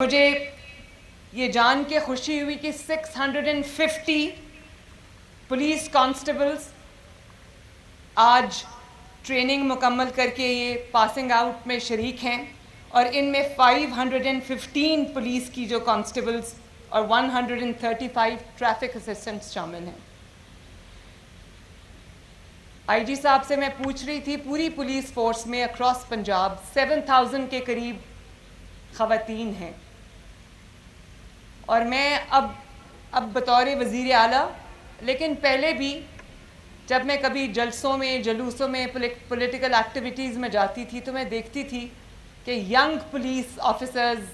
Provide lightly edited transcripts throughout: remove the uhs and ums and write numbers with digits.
مجھے یہ جان کے خوشی ہوئی کہ 650 پولیس کانسٹیبلز آج ٹریننگ مکمل کر کے یہ پاسنگ آؤٹ میں شریک ہیں، اور ان میں 515 پولیس کی جو کانسٹیبلز اور 135 ٹریفک اسسٹنٹس شامل ہیں۔ آئی جی صاحب سے میں پوچھ رہی تھی، پوری پولیس فورس میں اکراس پنجاب 7000 کے قریب خواتین ہیں، اور میں اب بطور وزیر اعلیٰ، لیکن پہلے بھی جب میں کبھی جلسوں میں جلوسوں میں پولیٹیکل ایکٹیویٹیز میں جاتی تھی تو میں دیکھتی تھی کہ ینگ پولیس آفیسرز،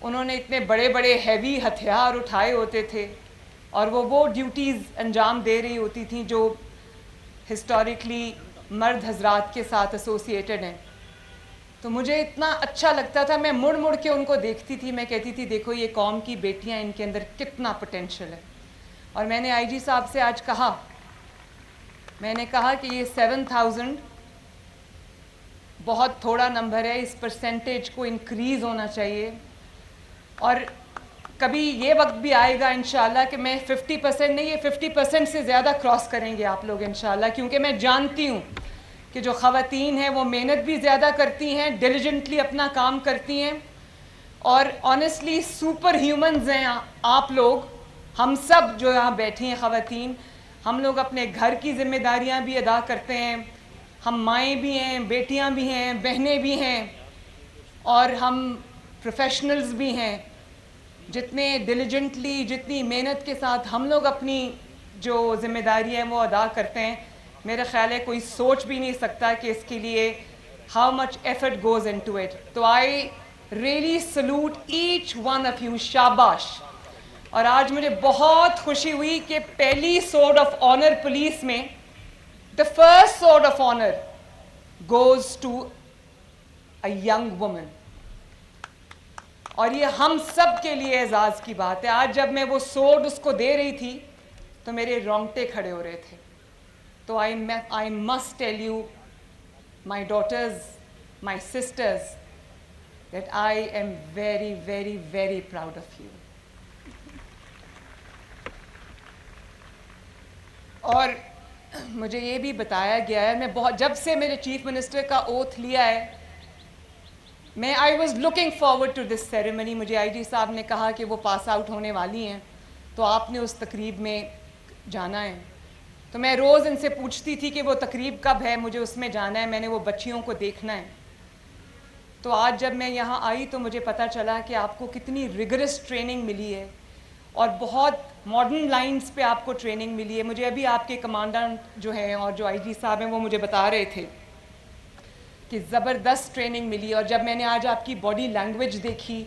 انہوں نے اتنے بڑے بڑے ہیوی ہتھیار اٹھائے ہوتے تھے، اور وہ ڈیوٹیز انجام دے رہی ہوتی تھیں جو ہسٹوریکلی مرد حضرات کے ساتھ ایسوسیٹڈ ہیں۔ تو مجھے اتنا اچھا لگتا تھا، میں مڑ مڑ کے ان کو دیکھتی تھی، میں کہتی تھی دیکھو یہ قوم کی بیٹیاں، ان کے اندر کتنا پوٹینشیل ہے۔ اور میں نے آئی جی صاحب سے آج کہا، میں نے کہا کہ یہ 7000 بہت تھوڑا نمبر ہے، اس پرسنٹیج کو انکریز ہونا چاہیے، اور کبھی یہ وقت بھی آئے گا انشاءاللہ کہ میں 50% نہیں، یہ 50% سے زیادہ کراس کریں گے آپ لوگ انشاءاللہ، کیونکہ میں جانتی ہوں کہ جو خواتین ہیں وہ محنت بھی زیادہ کرتی ہیں، ڈیلیجنٹلی اپنا کام کرتی ہیں، اور آنیسٹلی سپر ہیومنز ہیں آپ لوگ، ہم سب جو یہاں بیٹھی ہیں خواتین، ہم لوگ اپنے گھر کی ذمہ داریاں بھی ادا کرتے ہیں، ہم مائیں بھی ہیں، بیٹیاں بھی ہیں، بہنیں بھی ہیں، اور ہم پروفیشنلز بھی ہیں۔ جتنے ڈیلیجنٹلی، جتنی محنت کے ساتھ ہم لوگ اپنی جو ذمہ داری ہے وہ ادا کرتے ہیں، میرا خیال ہے کوئی سوچ بھی نہیں سکتا کہ اس کے لیے how much effort goes into it. تو I really salute each one of you, شاباش۔ اور آج مجھے بہت خوشی ہوئی کہ پہلی سورڈ آف آنر پولیس میں، the first sword of honor goes to a young woman، اور یہ ہم سب کے لیے اعزاز کی بات ہے۔ آج جب میں وہ سورڈ اس کو دے رہی تھی تو میرے رونگٹے کھڑے ہو رہے تھے۔ تو I must tell you, my daughters, my sisters, that I am very, very, very proud of you۔ اور مجھے یہ بھی بتایا گیا ہے، میں جب سے میرے چیف منسٹر کا اوتھ لیا ہے، میں I was looking forward to this ceremony. مجھے آئی جی صاحب نے کہا کہ وہ پاس آؤٹ ہونے والی ہیں تو آپ نے اس تقریب میں جانا ہے، تو میں روز ان سے پوچھتی تھی کہ وہ تقریب کب ہے، مجھے اس میں جانا ہے، میں نے وہ بچیوں کو دیکھنا ہے۔ تو آج جب میں یہاں آئی تو مجھے پتہ چلا کہ آپ کو کتنی ریگرس ٹریننگ ملی ہے، اور بہت ماڈرن لائنز پہ آپ کو ٹریننگ ملی ہے۔ مجھے ابھی آپ کے کمانڈنٹ جو ہیں اور جو آئی جی صاحب ہیں وہ مجھے بتا رہے تھے کہ زبردست ٹریننگ ملی، اور جب میں نے آج آپ کی باڈی لینگویج دیکھی،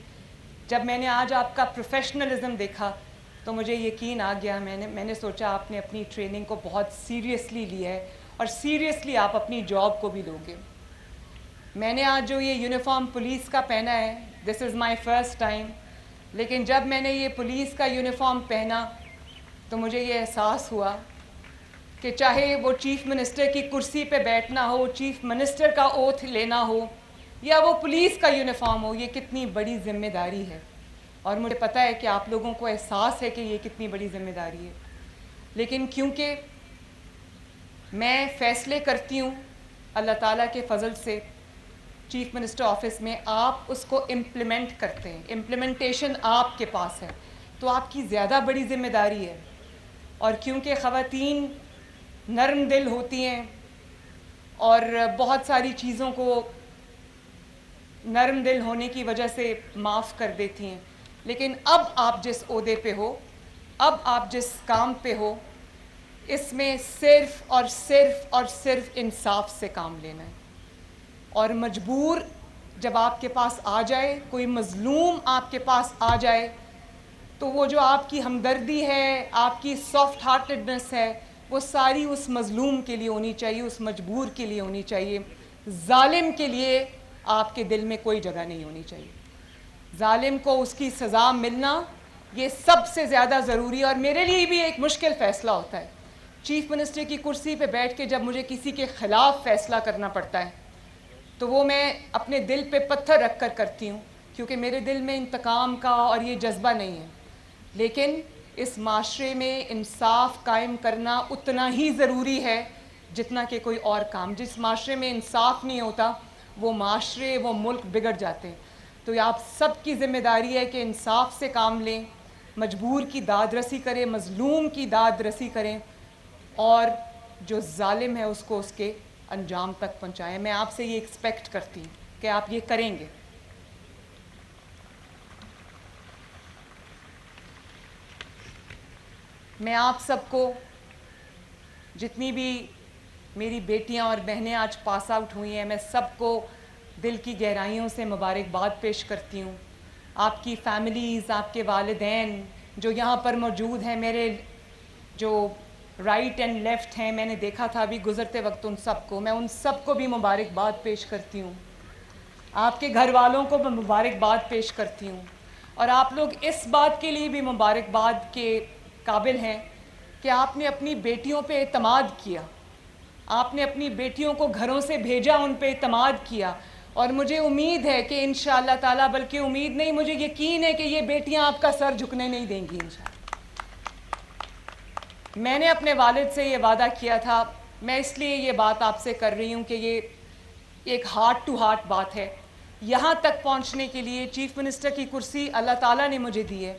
جب میں نے آج آپ کا پروفیشنلزم دیکھا، تو مجھے یقین آ گیا، میں نے سوچا آپ نے اپنی ٹریننگ کو بہت سیریسلی لیا ہے، اور سیریسلی آپ اپنی جاب کو بھی لوگے۔ میں نے آج جو یہ یونیفارم پولیس کا پہنا ہے، دس از مائی فرسٹ ٹائم، لیکن جب میں نے یہ پولیس کا یونیفارم پہنا تو مجھے یہ احساس ہوا کہ چاہے وہ چیف منسٹر کی کرسی پہ بیٹھنا ہو، چیف منسٹر کا اوتھ لینا ہو، یا وہ پولیس کا یونیفارم ہو، یہ کتنی بڑی ذمہ داری ہے، اور مجھے پتہ ہے کہ آپ لوگوں کو احساس ہے کہ یہ کتنی بڑی ذمہ داری ہے، لیکن کیونکہ میں فیصلے کرتی ہوں اللہ تعالیٰ کے فضل سے چیف منسٹر آفس میں، آپ اس کو امپلیمنٹ کرتے ہیں، امپلیمنٹیشن آپ کے پاس ہے، تو آپ کی زیادہ بڑی ذمہ داری ہے۔ اور کیونکہ خواتین نرم دل ہوتی ہیں اور بہت ساری چیزوں کو نرم دل ہونے کی وجہ سے معاف کر دیتی ہیں، لیکن اب آپ جس عہدے پہ ہو، اب آپ جس کام پہ ہو، اس میں صرف اور صرف اور صرف انصاف سے کام لینا ہے، اور مجبور جب آپ کے پاس آ جائے، کوئی مظلوم آپ کے پاس آ جائے، تو وہ جو آپ کی ہمدردی ہے، آپ کی سافٹ ہارٹڈنس ہے، وہ ساری اس مظلوم کے لیے ہونی چاہیے، اس مجبور کے لیے ہونی چاہیے۔ ظالم کے لیے آپ کے دل میں کوئی جگہ نہیں ہونی چاہیے۔ ظالم کو اس کی سزا ملنا یہ سب سے زیادہ ضروری ہے، اور میرے لیے بھی ایک مشکل فیصلہ ہوتا ہے چیف منسٹر کی کرسی پہ بیٹھ کے جب مجھے کسی کے خلاف فیصلہ کرنا پڑتا ہے، تو وہ میں اپنے دل پہ پتھر رکھ کر کرتی ہوں، کیونکہ میرے دل میں انتقام کا اور یہ جذبہ نہیں ہے، لیکن اس معاشرے میں انصاف قائم کرنا اتنا ہی ضروری ہے جتنا کہ کوئی اور کام. جس معاشرے میں انصاف نہیں ہوتا وہ معاشرے، وہ ملک بگڑ جاتے ہیں. تو یہ آپ سب کی ذمہ داری ہے کہ انصاف سے کام لیں، مجبور کی داد رسی کریں، مظلوم کی داد رسی کریں، اور جو ظالم ہے اس کو اس کے انجام تک پہنچائیں. میں آپ سے یہ ایکسپیکٹ کرتی ہوں کہ آپ یہ کریں گے. میں آپ سب کو، جتنی بھی میری بیٹیاں اور بہنیں آج پاس آؤٹ ہوئی ہیں، میں سب کو دل کی گہرائیوں سے مبارکباد پیش کرتی ہوں. آپ کی فیملیز، آپ کے والدین جو یہاں پر موجود ہیں، میرے جو رائٹ اینڈ لیفٹ ہیں، میں نے دیکھا تھا ابھی گزرتے وقت ان سب کو، میں ان سب کو بھی مبارکباد پیش کرتی ہوں. آپ کے گھر والوں کو میں مبارکباد پیش کرتی ہوں. اور آپ لوگ اس بات کے لیے بھی مبارکباد کے قابل ہیں کہ آپ نے اپنی بیٹیوں پہ اعتماد کیا، آپ نے اپنی بیٹیوں کو گھروں سے بھیجا، ان پہ اعتماد کیا. اور مجھے امید ہے کہ انشاءاللہ تعالیٰ، بلکہ امید نہیں، مجھے یقین ہے کہ یہ بیٹیاں آپ کا سر جھکنے نہیں دیں گی انشاءاللہ. میں نے اپنے والد سے یہ وعدہ کیا تھا. میں اس لیے یہ بات آپ سے کر رہی ہوں کہ یہ ایک ہارٹ ٹو ہارٹ بات ہے. یہاں تک پہنچنے کے لیے چیف منسٹر کی کرسی اللہ تعالیٰ نے مجھے دی ہے،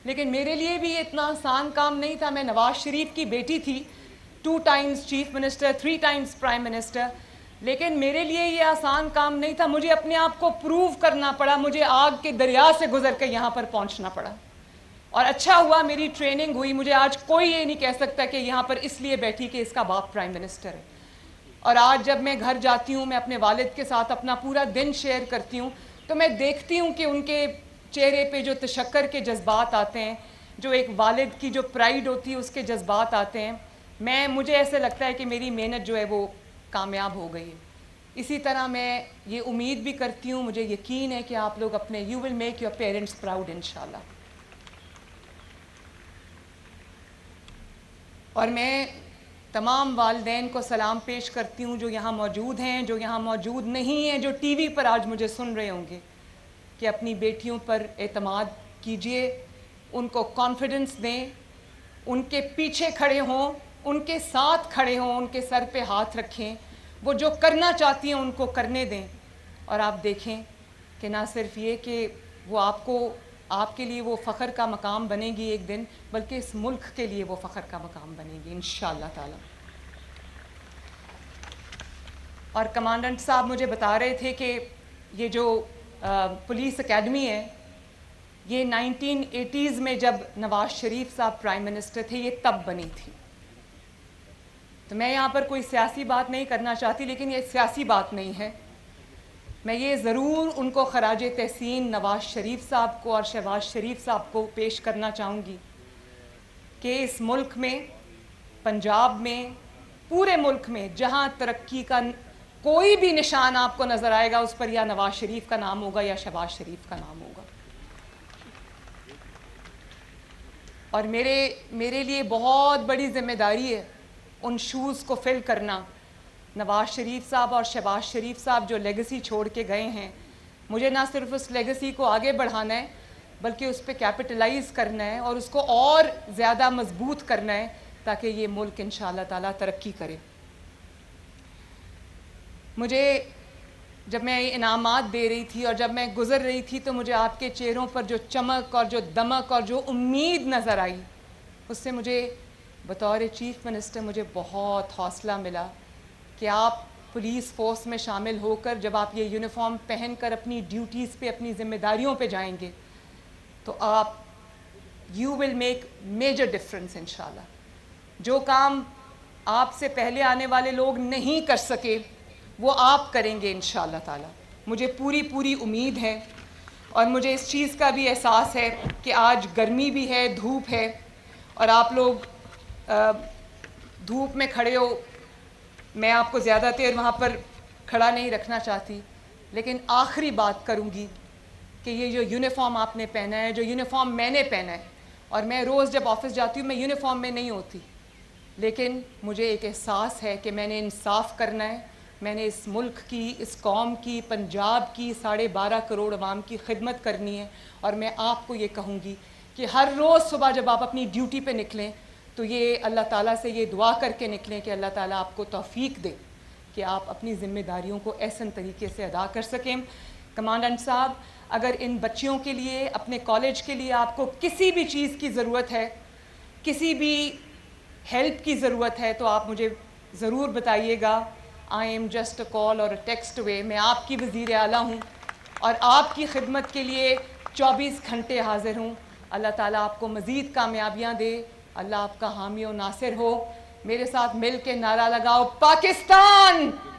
لیکن میرے لیے بھی یہ اتنا آسان کام نہیں تھا. میں نواز شریف کی بیٹی تھی، 2 Times chief minister, 3 Times prime minister, لیکن میرے لیے یہ آسان کام نہیں تھا. مجھے اپنے آپ کو پروو کرنا پڑا، مجھے آگ کے دریا سے گزر کے یہاں پر پہنچنا پڑا. اور اچھا ہوا میری ٹریننگ ہوئی. مجھے آج کوئی یہ نہیں کہہ سکتا کہ یہاں پر اس لیے بیٹھی کہ اس کا باپ پرائم منسٹر ہے. اور آج جب میں گھر جاتی ہوں، میں اپنے والد کے ساتھ اپنا پورا دن شیئر کرتی ہوں، تو میں دیکھتی ہوں کہ ان کے چہرے پہ جو تشکر کے جذبات آتے ہیں، جو ایک والد کی جو پرائیڈ ہوتی ہے اس کے جذبات آتے ہیں. مجھے ایسے لگتا ہے کہ میری محنت جو ہے وہ کامیاب ہو گئی ہے. اسی طرح میں یہ امید بھی کرتی ہوں، مجھے یقین ہے کہ آپ لوگ اپنے you will make your parents proud انشاءاللہ. اور میں تمام والدین کو سلام پیش کرتی ہوں جو یہاں موجود ہیں، جو یہاں موجود نہیں ہیں، جو ٹی وی پر آج مجھے سن رہے ہوں گے، کہ اپنی بیٹیوں پر اعتماد کیجئے، ان کو کانفیڈنس دیں، ان کے پیچھے کھڑے ہوں، ان کے ساتھ کھڑے ہوں، ان کے سر پہ ہاتھ رکھیں، وہ جو کرنا چاہتی ہیں ان کو کرنے دیں. اور آپ دیکھیں کہ نہ صرف یہ کہ وہ آپ کے لیے وہ فخر کا مقام بنے گی ایک دن، بلکہ اس ملک کے لیے وہ فخر کا مقام بنے گی انشاءاللہ تعالی. اور کمانڈنٹ صاحب مجھے بتا رہے تھے کہ یہ جو پولیس اکیڈمی ہے، یہ 1980s میں جب نواز شریف صاحب پرائم منسٹر تھے، یہ تب بنی تھی. تو میں یہاں پر کوئی سیاسی بات نہیں کرنا چاہتی، لیکن یہ سیاسی بات نہیں ہے. میں یہ ضرور ان کو خراج تحسین نواز شریف صاحب کو اور شہباز شریف صاحب کو پیش کرنا چاہوں گی کہ اس ملک میں، پنجاب میں، پورے ملک میں جہاں ترقی کا کوئی بھی نشان آپ کو نظر آئے گا، اس پر یا نواز شریف کا نام ہوگا یا شہباز شریف کا نام ہوگا. اور میرے لیے بہت بڑی ذمہ داری ہے ان شوز کو فل کرنا. نواز شریف صاحب اور شہباز شریف صاحب جو لیگسی چھوڑ کے گئے ہیں، مجھے نہ صرف اس لیگسی کو آگے بڑھانا ہے، بلکہ اس پہ کیپٹلائز کرنا ہے اور اس کو اور زیادہ مضبوط کرنا ہے تاکہ یہ ملک انشاءاللہ تعالیٰ ترقی کرے. مجھے جب میں انعامات دے رہی تھی اور جب میں گزر رہی تھی تو مجھے آپ کے چہروں پر جو چمک اور جو دمک اور جو امید نظر آئی، اس سے مجھے بطور چیف منسٹر مجھے بہت حوصلہ ملا کہ آپ پولیس فورس میں شامل ہو کر جب آپ یہ یونیفارم پہن کر اپنی ڈیوٹیز پہ، اپنی ذمہ داریوں پہ جائیں گے تو you will make major difference انشاءاللہ. جو کام آپ سے پہلے آنے والے لوگ نہیں کر سکے وہ آپ کریں گے انشاءاللہ تعالی. مجھے پوری امید ہے. اور مجھے اس چیز کا بھی احساس ہے کہ آج گرمی بھی ہے، دھوپ ہے، اور آپ لوگ دھوپ میں کھڑے ہو. میں آپ کو زیادہ دیر وہاں پر کھڑا نہیں رکھنا چاہتی، لیکن آخری بات کروں گی کہ یہ جو یونیفارم آپ نے پہنا ہے، جو یونیفارم میں نے پہنا ہے، اور میں روز جب آفس جاتی ہوں میں یونیفارم میں نہیں ہوتی، لیکن مجھے ایک احساس ہے کہ میں نے انصاف کرنا ہے، میں نے اس ملک کی, اس قوم کی, پنجاب کی 12.5 کروڑ عوام کی خدمت کرنی ہے. اور میں آپ کو یہ کہوں گی کہ ہر روز صبح جب آپ اپنی ڈیوٹی پہ نکلیں تو یہ اللہ تعالیٰ سے یہ دعا کر کے نکلیں کہ اللہ تعالیٰ آپ کو توفیق دے کہ آپ اپنی ذمہ داریوں کو احسن طریقے سے ادا کر سکیں. کمانڈنٹ صاحب, اگر ان بچیوں کے لیے, اپنے کالج کے لیے آپ کو کسی بھی چیز کی ضرورت ہے, کسی بھی ہیلپ کی ضرورت ہے تو آپ مجھے ضرور بتائیے گا. آئی ایم جسٹ اے کال اور اے ٹیکسٹ اوے. میں آپ کی وزیر اعلیٰ ہوں اور آپ کی خدمت کے لیے 24 گھنٹے حاضر ہوں. اللہ تعالیٰ آپ کو مزید کامیابیاں دے. اللہ آپ کا حامی و ناصر ہو. میرے ساتھ مل کے نعرہ لگاؤ, پاکستان